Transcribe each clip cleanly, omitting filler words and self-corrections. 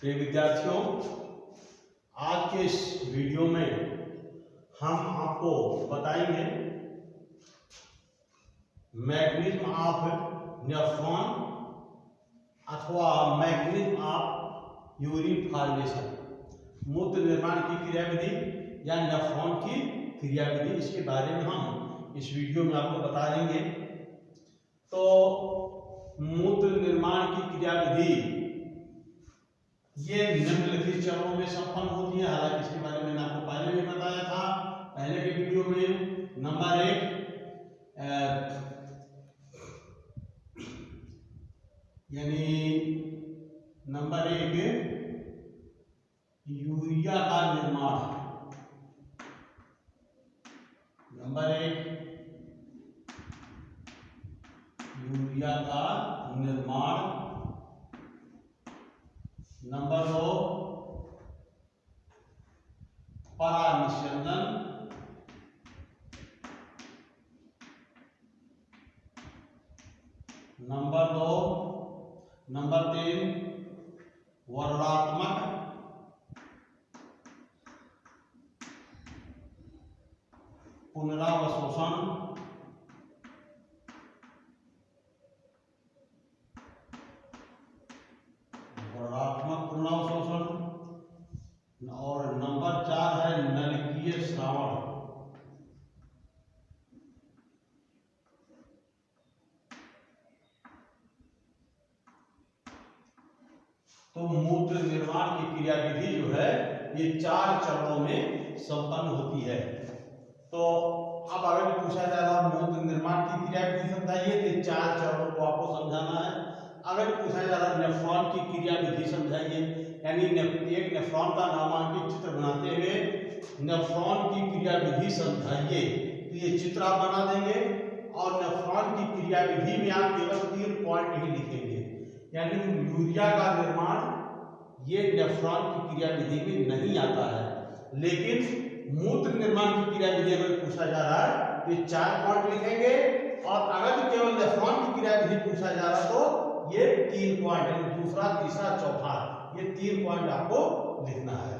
प्रिय विद्यार्थियों, आज के इस वीडियो में हम आपको बताएंगे मैकेनिज्म ऑफ नेफ्रॉन अथवा मैकेनिज्म ऑफ यूरिन फॉर्मेशन, मूत्र निर्माण की क्रियाविधि या नेफ्रॉन की क्रियाविधि। इसके बारे में हम इस वीडियो में आपको बता देंगे। तो मूत्र निर्माण की क्रियाविधि ये निम्नलिखित चरणों में संपन्न होती है। हालांकि इसके बारे में मैंने आपको पहले भी बताया था, पहले के वीडियो में। नंबर एक, यूरिया का निर्माण। नंबर एक, यूरिया का निर्माण। नंबर दो, परानिस्यंदन। नंबर तीन, वर्णात्मक। पुनरावशोषण। वर्णात्मक पुनरावशोषण। और नंबर चार है नलिकीय श्रावण। तो मूत्र निर्माण की क्रियाविधि जो है ये 4 चरणों में संपन्न होती है। तो अब अगर पूछा जा रहा मूत्र निर्माण की क्रियाविधि समझाइए, तो 4 चरणों को आपको समझाना है। अगर पूछा जा रहा नेफ्रॉन की क्रियाविधि समझाइए, यानी एक नेफ्रॉन का नामांकित चित्र बनाते हुए नेफ्रॉन की क्रियाविधि समझाइए, तो ये चित्र आप बना देंगे और नेफ्रॉन की क्रियाविधि में आप केवल 3 पॉइंट ही लिखेंगे। यानी यूरिया का निर्माण ये नेफ्रॉन की क्रियाविधि में नहीं आता है, लेकिन मूत्र निर्माण की क्रियाविधि अगर पूछा जा रहा है तो 4 पॉइंट लिखेंगे। और अगर केवल नेफ्रॉन की क्रियाविधि पूछा जा रहा तो ये 3 पॉइंट, यानी दूसरा, तीसरा, चौथा, ये 3 पॉइंट आपको लिखना है।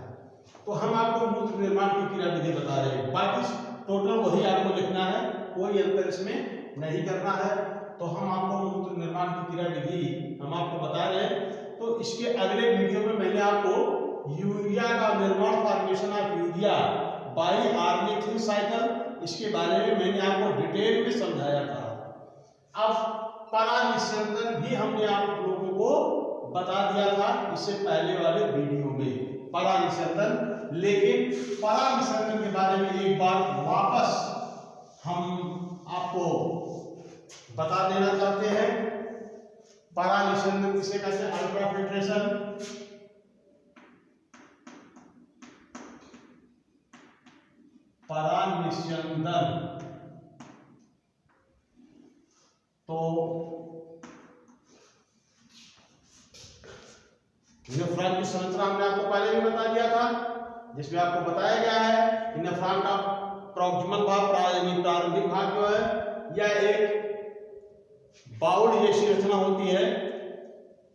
तो हम आपको मूत्र निर्माण की क्रियाविधि बता रहे हैं, बाकी टोटल वही आपको लिखना है, कोई अंतर इसमें नहीं करना है। तो हम आपको मूत्र निर्माण की क्रियाविधि हम आपको बता रहे हैं। तो इसके अगले वीडियो में मैंने आपको यूरिया का निर्माण, formation of urea by ornithine cycle, इसके बारे में मैंने आपको डिटेल में समझाया था। अब परानिस्यंदन भी हमने आप लोगों को बता दिया था इससे पहले वाले वीडियो में, परानिस्यंदन। लेकिन परानिस्यंदन के बारे में एक बार वापस हम आपको बता देना चाहते हैं। परानिस्यंदन किसे कहते हैं? अल्ट्राफिल्ट्रेशन। परानिस्यंदन तो नेफ्रॉन की संरचना हमने आपको पहले भी बता दिया था, जिसमें आपको बताया गया है कि नेफ्रॉन का प्रॉक्सिमल भाग, प्रारंभिक भाग जो है, यह एक बाउल जैसी रचना होती है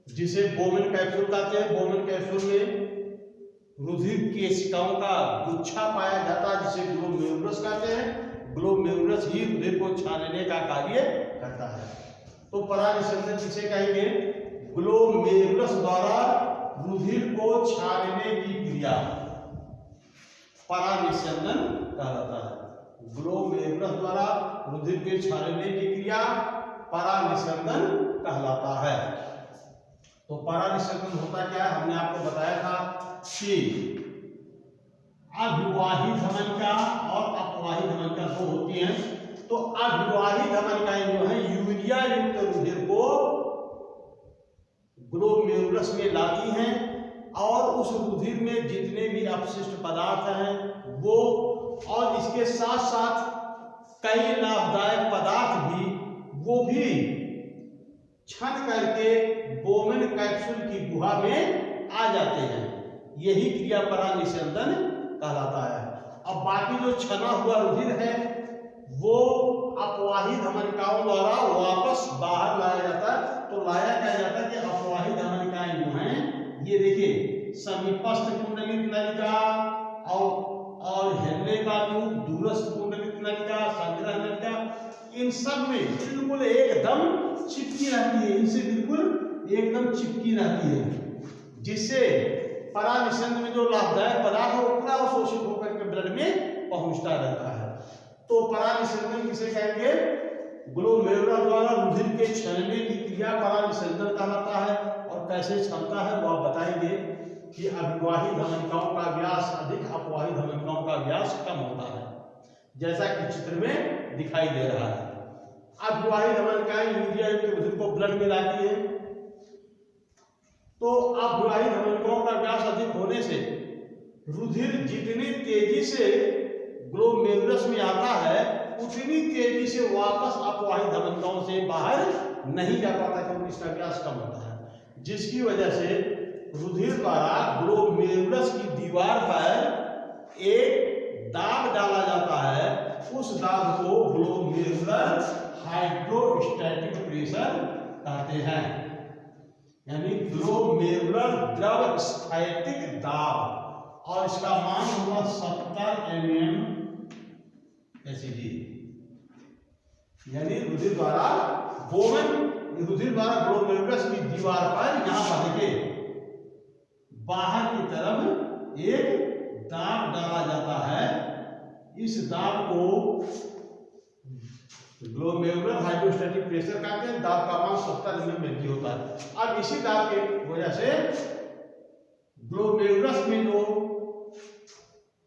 जिसे बोमेन कैप्सूल कहते हैं। बोमेन कैप्सूल में रुधिर केशिकाओं का गुच्छा पाया जाता है जिसे ग्लोमेरुलस कहते हैं। ग्लोमेरुलस ही रुधिर को छानने का कार्य करता है। तो परानिस्यंदन किसे कहेंगे? ग्लोमेरुलस द्वारा रुधिर को छानने की क्रिया परानिस्यंदन कहलाता है। ग्लोमेरुलस द्वारा रुधिर के छानने की क्रिया परानिस्यंदन कहलाता है। तो परानिस्यंदन होता क्या है? हमने आपको बताया था कि अभिवाही धमनिका और अपवाही धमनिका 2 होती हैं। तो अभिवाही धमनिकाएं जो है यूरिया युक्त रुधिर को ग्लोमेरुलस में लाती हैं और उस रुधिर में जितने भी अपशिष्ट पदार्थ हैं वो, और इसके साथ साथ कई लाभदायक पदार्थ भी, वो भी छन करके बोमेन कैप्सूल की गुहा में आ जाते हैं। यही क्रिया परानिस्यंदन कहलाता है। अब बाकी जो छना हुआ रुधिर है वो अपवाही धमनिकाओं द्वारा वापस बाहर लाया जाता है। तो लाया क्या जाता है कि अपवाही धमनिकाएं जो हैं, ये देखिए इन सब में बिल्कुल एकदम चिपकी रहती है, इनसे बिल्कुल एकदम चिपकी रहती है, जिससे परानिषेध में जो लाभदायक पदार्थ है वो पूरा अवशोषित होकर के ब्लड में पहुंचता रहता है। तो परानिषेधन किसे कहेंगे? ग्लोमेरुलर द्वारा रुधिर के छलने की क्रिया परानिषेधन कहलाता है। और कैसे छलता है वो आप बताएंगे कि अभिवाही धमनिकाओं का व्यास अधिक, अपवाही धमनिकाओं का व्यास कम होता है, जैसा कि चित्र में दिखाई दे रहा है। अभिवाही धमनिकाएं यूरिया युक्त रुधिर को ब्लड में लाती है, तो अभिवाही धमनिकाओं का व्यास अधिक होने से रुधिर जितनी तेजी से ग्लोमेरुलस में आता है उतनी तेजी से वापस अपवाही धमनिकाओं से बाहर नहीं जा पाता, क्योंकि इसका व्यास कम होता है, जिसकी वजह से रुधिर द्वारा ग्लोमेरुलस की दीवार पर एक दाब डाला जाता है। उस दाब को ग्लोमेरुलर हाइड्रोस्टैटिक प्रेशर कहते हैं, यानी ग्लोमेरुलर द्रव स्थैतिक दाब, और इसका मान होगा 70 mm SEG, यानी रुधिर द्वारा ग्लोमेरुलस की दीवार पर यहां पर देखिए बाहर की तरफ एक दाब डाला जाता है। इस दाब को ग्लोमेरुलर हाइड्रोस्टैटिक प्रेशर कहते हैं। दाब का मान 70 mm होता है। अब इसी दाब की वजह से ग्लोमेरुलस में जो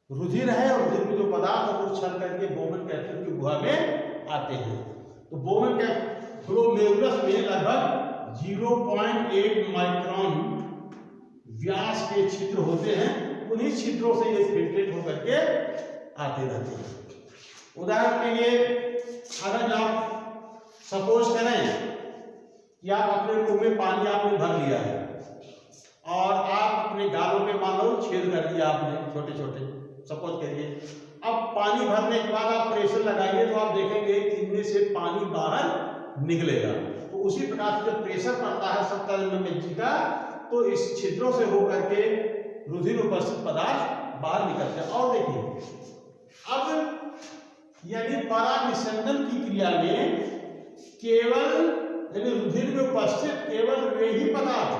रुधिर है और रुधिर में जो पदार्थ है वो छल करके बोमन कैप्सूल की गुहा में आते हैं। तो बोमन ग्लोमेरुलस में लगभग 0.8 माइक्रोन व्यास के छिद्र होते हैं, उन्हीं छिद्रों से ये फिल्ट्रेट होकर के आते रहते हैं। उदाहरण के लिए अगर आप सपोज करें कि आप अपने मुंह में पानी आपने भर लिया है और आप अपने गालों में मान लो छेद कर दिया आपने छोटे छोटे, सपोज करिए। अब पानी भरने के बाद आप प्रेशर लगाइए तो आप देखेंगे कि इनमें से पानी बाहर निकलेगा। तो उसी प्रकार से जब प्रेशर पड़ता है 70 mm का, तो इस छिद्रों से होकर के रुधिर उपस्थित पदार्थ बाहर निकलते हैं। और देखिए अब यानी परानिषेधन की क्रिया में केवल यानी रुधिर में उपस्थित केवल वे ही पदार्थ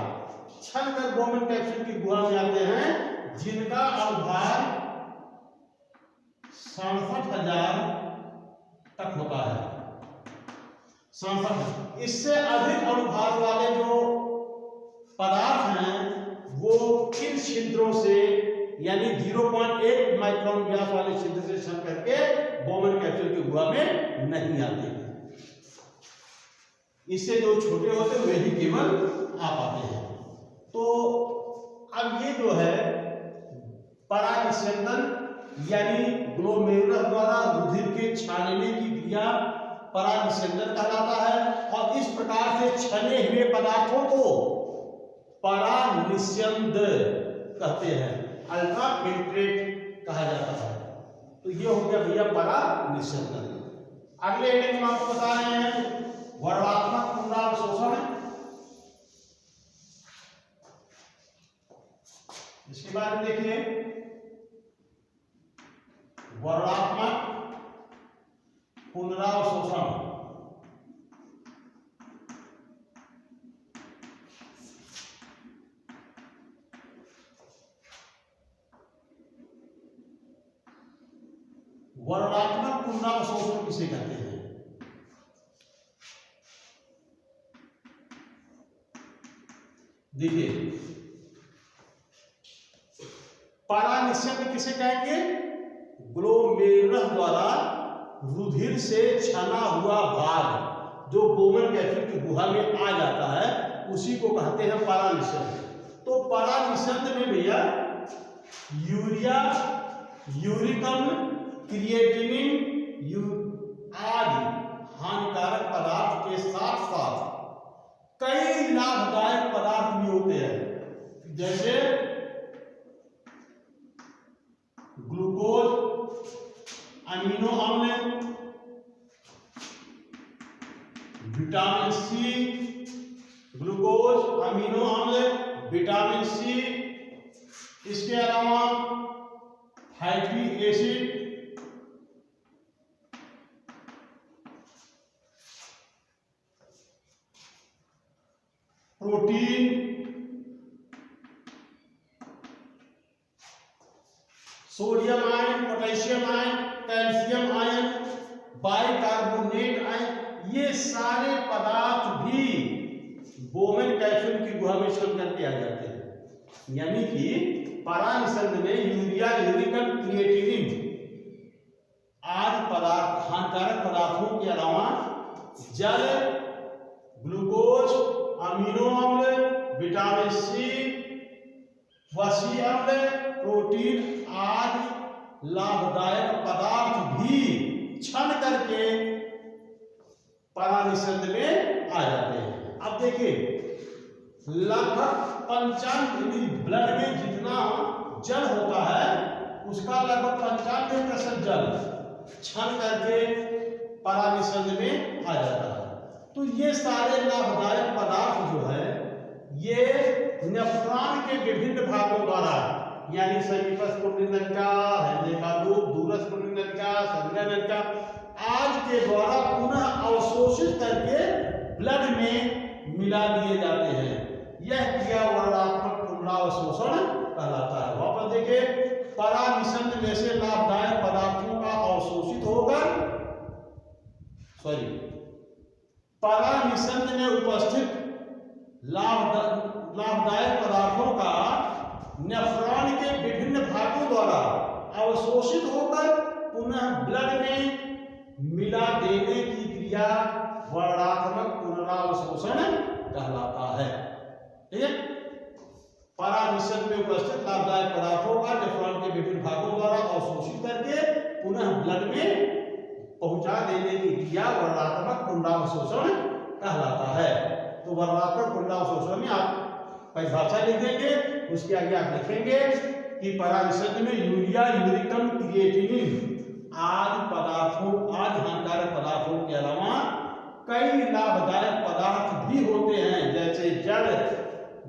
छल कर बोमन कैप्सूल की गुहा में आते हैं जिनका अनुभार 67,000 तक होता है। 67। इससे अधिक अनुभार वाले जो पदार्थ हैं वो इन छिद्रों से यानी 0.1 माइक्रोन व्यास वाले छिद्र से छल करके बोमन कैप्सूल की गुहा में नहीं आते हैं। इससे जो छोटे होते हैं वे ही केवल आ पाते हैं। तो अब ये जो है परानिषेधन यानी ग्लोमेरुलस द्वारा रुधिर के छानने की क्रिया परानिषेधन कहलाता है। और इस प्रकार से छने हुए पदार्थों को परानिषेध कहते हैं, अल्ट्रा फिल्ट्रेट कहा जाता है। तो ये हो गया भैया परानिषेधन। अगले हेडिंग में आपको बता रहे हैं वर्णात्मक पुनरावशोषण। इसके बारे में देखिए वर्णात्मक पुनरावशोषण। वर्णात्मक पुनरावशोषण किसे कहते हैं? देखिए परानिषेध किसे कहेंगे? ग्लोमेरुलस द्वारा रुधिर से छना हुआ भाग जो बोमन कैप्सूल की गुहा में आ जाता है उसी को कहते हैं परानिषेध। तो परानिषेध में भैया यूरिया, यूरिकम, क्रिएटिनिन आदि हानिकारक पदार्थ के साथ साथ कई लाभदायक पदार्थ भी होते हैं, जैसे ग्लूकोज, अमीनो अम्ल, विटामिन सी, ग्लूकोज, अमीनो अम्ल, विटामिन सी, इसके अलावा fatty acid, protein, sodium ion, potassium ion, calcium ion, bicarbonate ion, ये सारे पदार्थ भी बोमेन कैप्सूल की गुहा में शोध करके आ जाते हैं। यानी कि परानिषद में यूरिया, यूरिकम, क्रिएटिनिन आदि पदार्थ, हानिकारक पदार्थों के अलावा जल, ग्लूकोज, अमीनो अम्ल, विटामिन सी, वसी अम्ल, प्रोटीन आदि लाभदायक पदार्थ भी छन करके परानिषद में आ जाते हैं। अब देखिए, लगभग 95 ब्लड में जितना जल होता है उसका लगभग 95% जल छन करके परानिषद में आ जाता है। तो ये सारे लाभदायक पदार्थ जो है ये नेफ्रॉन के विभिन्न भागों द्वारा, यानी समीपस्थ कुंडली नलिका, हृदय का लूप, दूरस्थ कुंडली नलिका, संग्रह नलिका आदि के द्वारा पुनः अवशोषित करके ब्लड में मिला दिए जाते हैं। यह क्रिया वर्णात्मक पुनरावशोषण कहलाता है। वापस देखिए, परानिषद में से लाभदायक पदार्थों का अवशोषित होकर परानिषद में उपस्थित लाभदायक पदार्थों का नेफ्रॉन के विभिन्न भागों द्वारा अवशोषित होकर पुनः ब्लड में मिला देने की क्रिया वर्णात्मक पुनरावशोषण कहलाता है। ठीक है, परानिषद में उपस्थित लाभदायक पदार्थों का नेफ्रॉन के विभिन्न भागों द्वारा अवशोषित करके पुनः ब्लड में पहुंचा देने की क्रिया वर्णात्मक पुनरावशोषण कहलाता है। तो वर्णात्मक पुनरावशोषण में आप परिभाषा लिख देंगे, उसके आगे आप लिखेंगे कि परानिषद में यूरिया, यूरिकम, क्रिएटिनिन आदि पदार्थों, आदि हानिकारक पदार्थों के अलावा कई लाभदायक पदार्थ भी होते हैं, जैसे जल,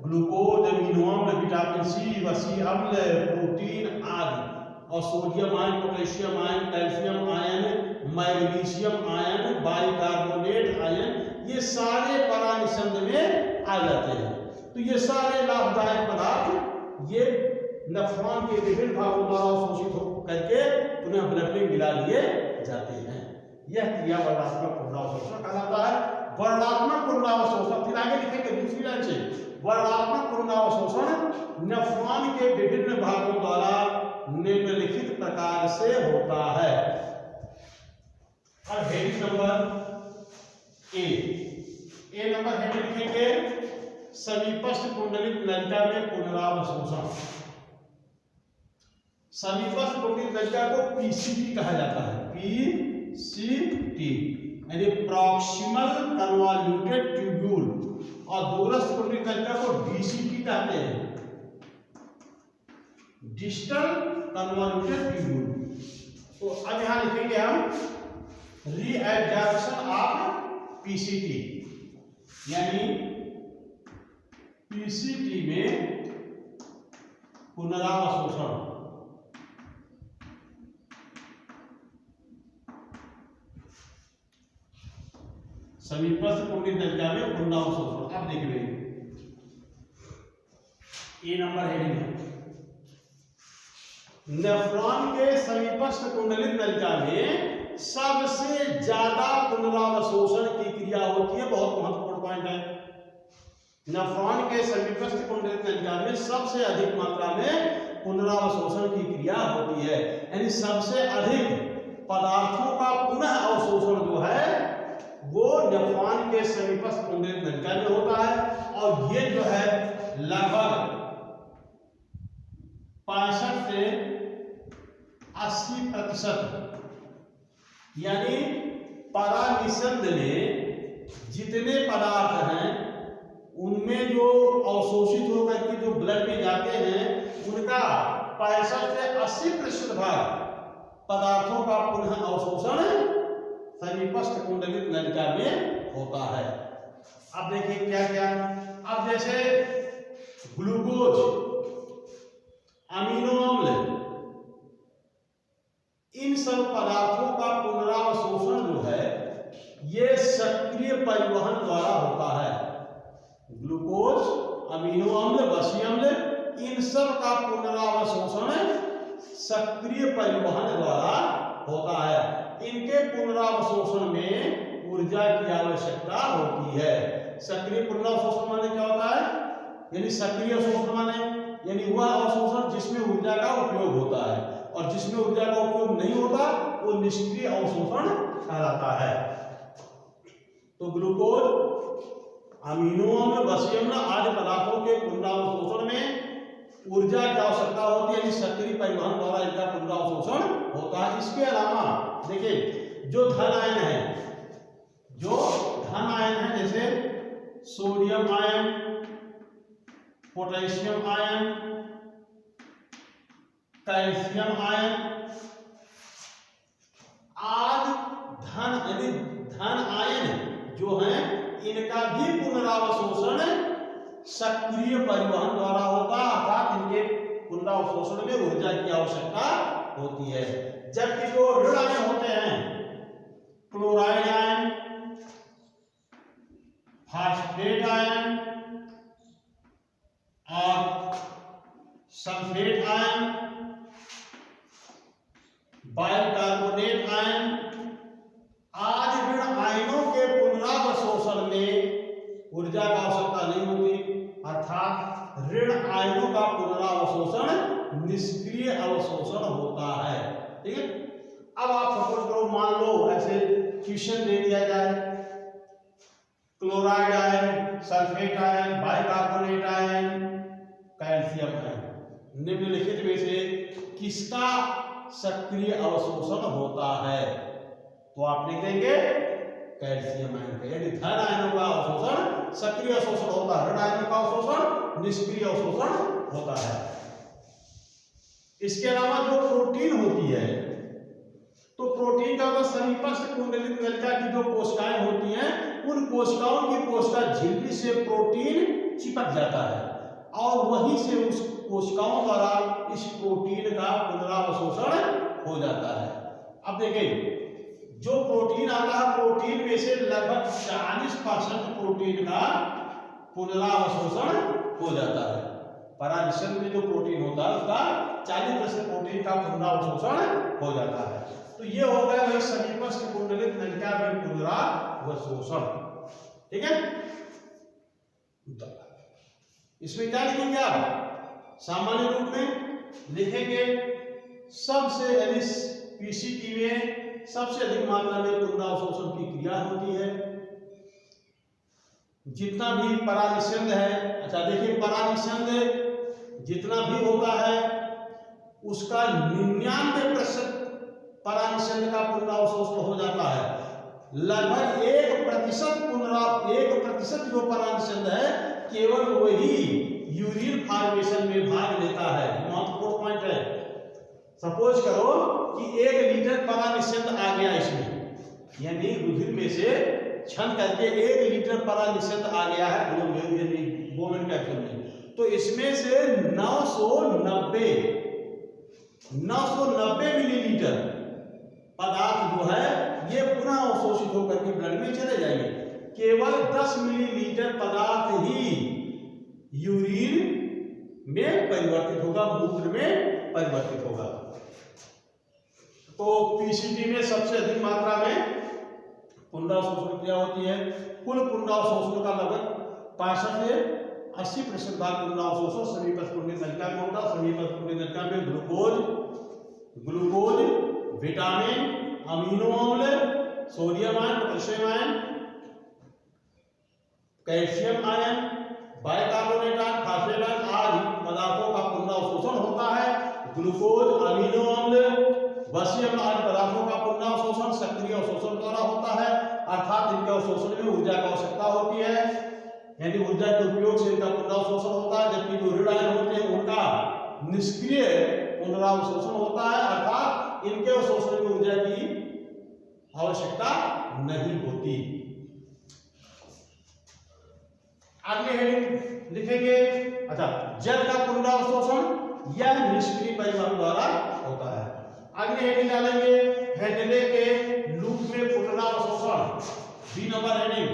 ग्लूकोज, अमीनो अम्ल, विटामिन सी, वसी अम्ल, प्रोटीन आदि, और sodium ion, potassium ion, calcium ion, magnesium ion, bicarbonate ion, ये सारे परानिषद में आ जाते हैं। तो ये सारे लाभदायक पदार्थ ये नेफ्रॉन के विभिन्न भागों द्वारा अवशोषित हो करके पुनः ब्लड में मिला लिए जाते हैं। यह क्रिया वर्णात्मक पुनरावशोषण कहलाता है। वर्णात्मक पुनरावशोषण, फिर आगे लिखेंगे दूसरी लाइन से, वर्णात्मक पुनरावशोषण नेफ्रॉन के विभिन्न भागों द्वारा निम्नलिखित प्रकार से होता है। अब heading number A number heading लिखेंगे, समीपस्थ कुंडलित नलिका में पुनरावशोषण। समीपस्थ कुंडलित नलिका को पीसीटी कहा जाता है, पीसीटी यानी प्रॉक्सिमल कन्वॉल्यूटेड ट्यूब्यूल, और दूरस्थ कुंडलित नलिका को डीसीटी कहते हैं, डिस्टल कन्वॉल्यूटेड ट्यूब्यूल। तो अब यहां लिखेंगे हम रीएब्जॉर्प्शन ऑफ पीसीटी, यानी पीसीटी में पुनरावशोषण। समीपस्थ कुंडलित नलिका में पुनरावशोषण। अब देखिए, ए नंबर हेडिंग है, नेफ्रॉन के समीपस्थ कुंडलित नलिका में सबसे ज्यादा पुनरावशोषण की क्रिया होती है। बहुत महत्वपूर्ण पॉइंट है। नेफ्रॉन के समीपस्थ कुंडलित नलिका में सबसे अधिक मात्रा में पुनरावशोषण की क्रिया होती है, यानी सबसे अधिक पदार्थों का पुनः अवशोषण जो है वो नेफ्रॉन के समीपस्थ कुंडलित नलिका में होता है। और ये जो है लगभग 65 से 80%, यानी परानिषद में जितने पदार्थ हैं उनमें जो अवशोषित होकर के जो ब्लड में जाते हैं उनका 65 से 80% भाग पदार्थों का पुनः अवशोषण समीपस्थ कुंडलित नलिका में होता है। अब देखिए क्या क्या, अब जैसे ग्लूकोज, अमीनो अम्ल, इन सब पदार्थों का पुनरावशोषण जो है ये सक्रिय परिवहन द्वारा होता है। ग्लूकोज, अमीनो अम्ल, वसीय अम्ल, इन सब का पुनरावशोषण सक्रिय परिवहन द्वारा होता है। इनके पुनरावशोषण में ऊर्जा की आवश्यकता होती है। सक्रिय पुनरावशोषण माने क्या होता है, यानी सक्रिय अवशोषण माने यानी वह अवशोषण जिसमें ऊर्जा का उपयोग होता है, और जिसमें ऊर्जा का उपयोग नहीं होता वो निष्क्रिय अवशोषण कहलाता है। तो ग्लूकोज, अमीनो अम्ल, वसीय अम्ल आदि पदार्थों के पुनरावशोषण में ऊर्जा की आवश्यकता होती है, यानी सक्रिय परिवहन द्वारा इनका पुनरावशोषण होता है। इसके अलावा देखिए जो धन आयन है, जैसे sodium ion, potassium ion, calcium ion आदि धन आयन जो हैं इनका भी पुनरावशोषण सक्रिय परिवहन द्वारा होता है, अर्थात इनके पुनरावशोषण में ऊर्जा की आवश्यकता होती है। जबकि जो ऋण आयन होते हैं, क्लोराइड आयन, फास्फेट आयन और सल्फेट आयन, बाइकार्बोनेट आयन आदि ऋण आयनों के पुनरावशोषण में ऊर्जा की आवश्यकता नहीं होती, अर्थात ऋण आयनों का पुनरावशोषण निष्क्रिय अवशोषण होता है। ठीक है। अब आप सपोज करो, मान लो ऐसे क्वेश्चन दे दिया जाए, chloride ion, sulphate ion, bicarbonate ion, calcium ion, निम्नलिखित में से किसका सक्रिय अवशोषण होता है, तो आप लिख देंगे कैल्शियम आयन का। यानी धन आयनों का अवशोषण सक्रिय अवशोषण होता है, ऋण आयनों का अवशोषण निष्क्रिय अवशोषण होता है। इसके अलावा जो प्रोटीन होती है, तो प्रोटीन का मतलब समीपस्थ कुंडलित नलिका की जो कोशिकाएं होती हैं, उन कोशिकाओं की कोशिका झिल्ली से प्रोटीन चिपक जाता है और वहीं से उस कोशिकाओं द्वारा इस प्रोटीन का पुनरावशोषण हो जाता है। अब देखिए जो प्रोटीन आता है, प्रोटीन में से लगभग 40% प्रोटीन का पुनरावशोषण हो जाता है। परागशय में जो प्रोटीन होता है उसका 40% प्रोटीन का पुनरावशोषण हो जाता है। तो ये हो गया भाई समीपस्थ कुंडलित नलिका में पुनरावशोषण। ठीक है। इसमें क्या लिखेंगे आप, सामान्य रूप में लिखेंगे सबसे यानी पीसीटी में सबसे अधिक मात्रा में पुनरावशोषण की क्रिया होती है। जितना भी परानिषेध है, अच्छा देखिए परानिषेध जितना भी होता है उसका 99% परानिषेध का पुनरावशोषण हो जाता है। लगभग 1% जो परानिषेध है केवल वही यूरिन फॉर्मेशन में भाग लेता है। महत्वपूर्ण पॉइंट है। सपोज करो कि 1 लीटर परानिषेध आ गया इसमें, यानी रुधिर में से छन करके 1 लीटर परानिषेध आ गया है बोमेन कैप्सूल में, तो इसमें से 990 मिलीलीटर पदार्थ जो है ये पुनः अवशोषित होकर के ब्लड में चले जाएंगे। केवल 10 मिलीलीटर पदार्थ ही यूरिन में परिवर्तित होगा, मूत्र में परिवर्तित होगा। तो पीसीटी में सबसे अधिक मात्रा में पुनरावशोषण क्रिया होती है। कुल पुनरावशोषण का लगभग 65 से 80% भाग पुनरावशोषण समीपस्थ कुंडलित नलिका में होता है। समीपस्थ कुंडलित नलिका में ग्लूकोज, विटामिन, अमीनो अम्ल, sodium ion, potassium ion, calcium ion, bicarbonate ion, phosphate ion आदि पदार्थों का पुनरावशोषण होता है। ग्लूकोज, अमीनो अम्ल, वसीय अम्ल आदि पदार्थों का पुनरावशोषण सक्रिय अवशोषण द्वारा होता है, अर्थात इनके अवशोषण में ऊर्जा की आवश्यकता होती है, यानी ऊर्जा के उपयोग से इनका पुनरावशोषण होता है। जबकि जो ऋण आयन होते हैं उनका निष्क्रिय पुनरावशोषण होता है, अर्थात इनके अवशोषण में ऊर्जा की आवश्यकता नहीं होती। अगले हेडिंग लिखेंगे, अच्छा जल का पुनरावशोषण यह निष्क्रिय परिवहन द्वारा होता है। अगले हेडिंग डालेंगे हेडले के लूप में पुनरावशोषण, 3 नंबर हेडिंग।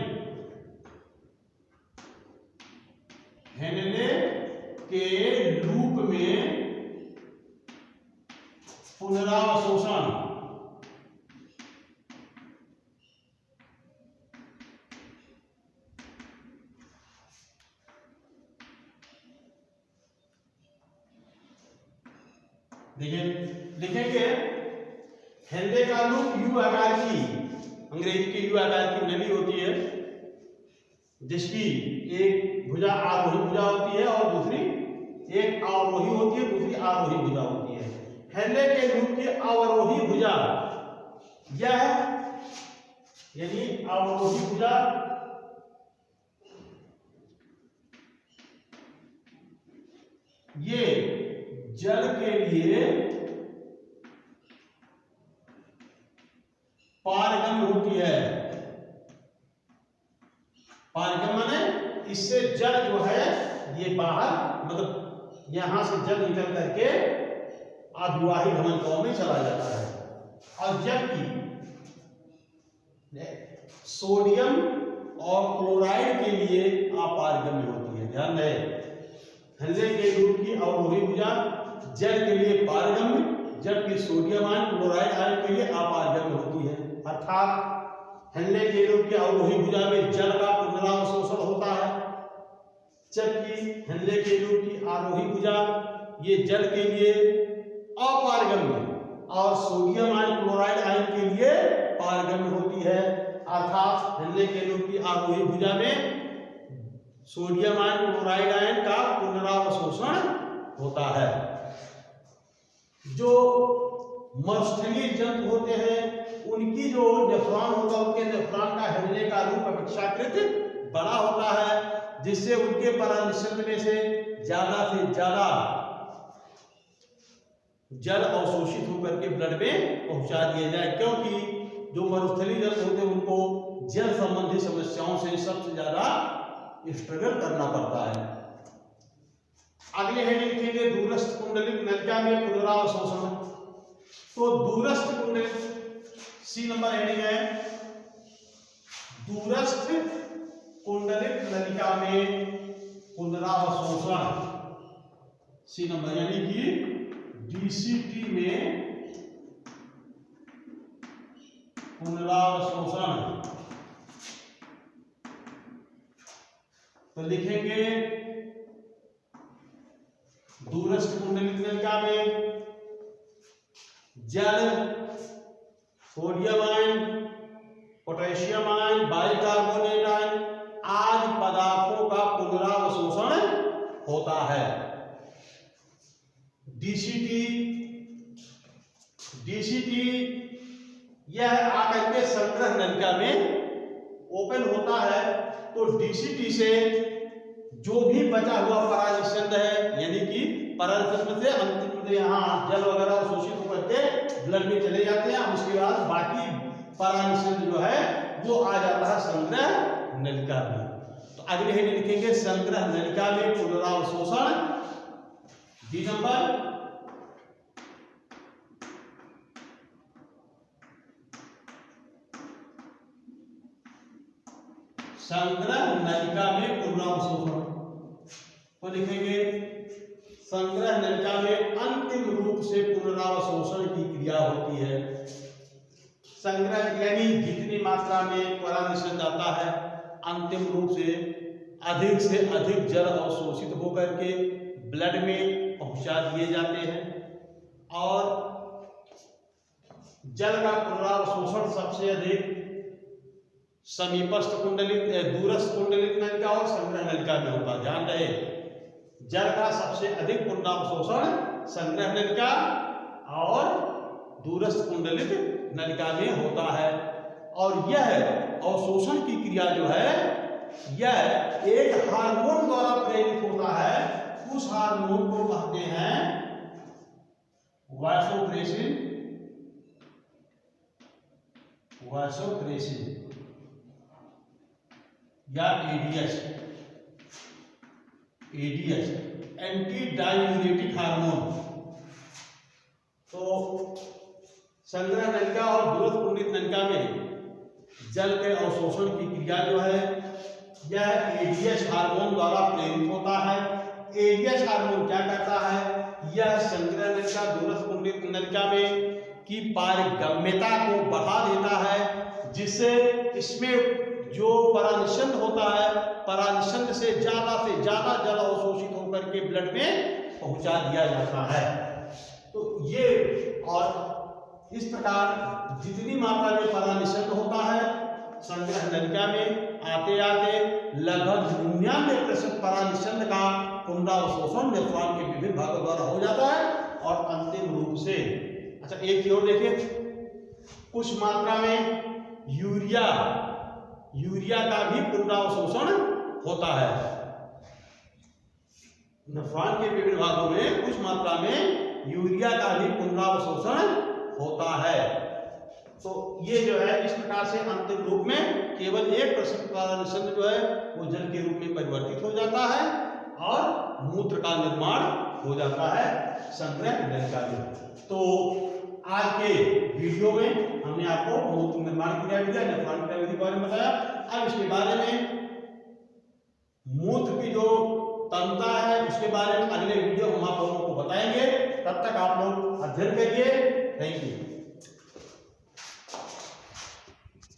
हेनले के लूप में पुनरावशोषण देखिए लिखेंगे हेनले का लूप यू आकार की, अंग्रेजी की यू आकार की नली होती है जिसकी एक भुजा आरोही भुजा होती है और दूसरी एक अवरोही होती है, दूसरी आरोही भुजा होती है। हेनले के लूप की अवरोही भुजा यह यानी अवरोही भुजा ये जल के लिए पारगम्य होती है। पारगम्य माने इससे जल जो है ये बाहर मतलब यहां से जल निकल करके अभिवाही धमनिकाओं में चला जाता है। और जबकि सोडियम और क्लोराइड के लिए अपारगम्य होती है। ध्यान रहे, हेनले के लूप की अवरोही भुजा जल के लिए पारगम्य, जबकि सोडियम आयन क्लोराइड आयन के लिए अपारगम्य होती है। अर्थात हेनले के लूप की अवरोही भुजा में जल का पुनरावशोषण होता है, जबकि हेनले के लूप की आरोही भुजा ये जल के लिए अपारगम्य और सोडियम आयन क्लोराइड आयन के लिए पारगम्य होती है। अर्थात हेनले के लूप की आरोही भुजा में सोडियम आयन क्लोराइड आयन का पुनरावशोषण होता है। जो मरुस्थलीय जंतु होते हैं उनकी जो नेफ्रॉन होगा, उनके नेफ्रॉन का हेनले का रूप अपेक्षाकृत बड़ा होता है, जिससे उनके परानिषेध में से ज्यादा जल अवशोषित होकर के ब्लड में पहुंचा दिया जाए, क्योंकि जो मरुस्थलीय जंतु होते हैं उनको जल संबंधी समस्याओं से सबसे ज्यादा स्ट्रगल करना पड़ता है। अगले हेडिंग लिखेंगे दूरस्थ कुंडलिक नलिका में पुनरावशोषण। तो दूरस्थ कुंडलिक सी नंबर हेडिंग है, दूरस्थ कुंडलिक नलिका में पुनरावशोषण सी नंबर, यानी कि डीसीटी में पुनरावशोषण। तो लिखेंगे दूरस्थ कुंडलिक नलिका में जल, sodium ion, potassium ion, bicarbonate ion आदि पदार्थों का पुनरावशोषण होता है। डीसीटी यह आकर के संग्रह नलिका में ओपन होता है। तो डीसीटी से जो भी बचा हुआ परानिषेध है, यानी कि परानिषेध से अंतिम यहाँ जल वगैरह अवशोषित होकर के ब्लड में चले जाते हैं। उसके बाद बाकी परानिषेध जो है वो आ जाता है संग्रह नलिका में। तो अगले हेडिंग लिखेंगे संग्रह नलिका में पुनरावशोषण। डी नंबर संग्रह नलिका में पुनरावशोषण। तो लिखेंगे संग्रह नलिका में अंतिम रूप से पुनरावशोषण की क्रिया होती है। संग्रह यानी जितनी मात्रा में परानिषेध आता है, अंतिम रूप से अधिक जल अवशोषित होकर के ब्लड में पहुंचा दिए जाते हैं। और जल का पुनरावशोषण सबसे अधिक समीपस्थ कुंडलिक, दूरस्थ कुंडलिक नलिका और संग्रह नलिका में होता है। ध्यान रहे, जल का सबसे अधिक पुनरावशोषण संग्रह नलिका और दूरस्थ कुंडलिक नलिका में होता है। और यह अवशोषण की क्रिया जो है यह एक हार्मोन द्वारा प्रेरित होता है। उस हार्मोन को कहते हैं वासोप्रेसिन या एडीएच, एंटी डायूरेटिक हार्मोन। तो संग्रह नलिका और दूरस्थ कुंडलिक नलिका में जल के अवशोषण की क्रिया जो है यह एडीएच हार्मोन द्वारा प्रेरित होता है। एडीएच हार्मोन क्या करता है, यह संग्रह नलिका दूरस्थ कुंडलित नलिका में की पारगम्यता को बढ़ा देता है, जिससे इसमें जो परानिषद होता है, परानिषद से ज्यादा जल अवशोषित होकर के ब्लड में पहुंचा दिया जाता है। तो ये और इस प्रकार जितनी मात्रा में परानिषद होता है संग्रह नलिका में आते आते लगभग 99% परानिषद का पुनरावशोषण नेफ्रॉन के विभिन्न भागों द्वारा हो जाता है और अंतिम रूप से अच्छा एक की ओर देखिए, कुछ मात्रा में यूरिया का भी पुनरावशोषण होता है। नेफ्रॉन के विभिन्न भागों में कुछ मात्रा में यूरिया का भी पुनरावशोषण होता है। तो ये जो है इस प्रकार से अंतिम रूप में केवल 1% परानिषद जो है वो जल के रूप में परिवर्तित हो जाता है और मूत्र का निर्माण हो जाता है संग्रह नलिका में। तो आज के वीडियो में हमने आपको मूत्र निर्माण क्रियाविधि नेफ्रॉन क्रियाविधि के बारे में बताया। अब इसके बारे में मूत्र की जो तंत्र है उसके बारे में अगले वीडियो हम आप लोगों को बताएंगे। तब तक आप लोग अध्ययन करिए। Thank you.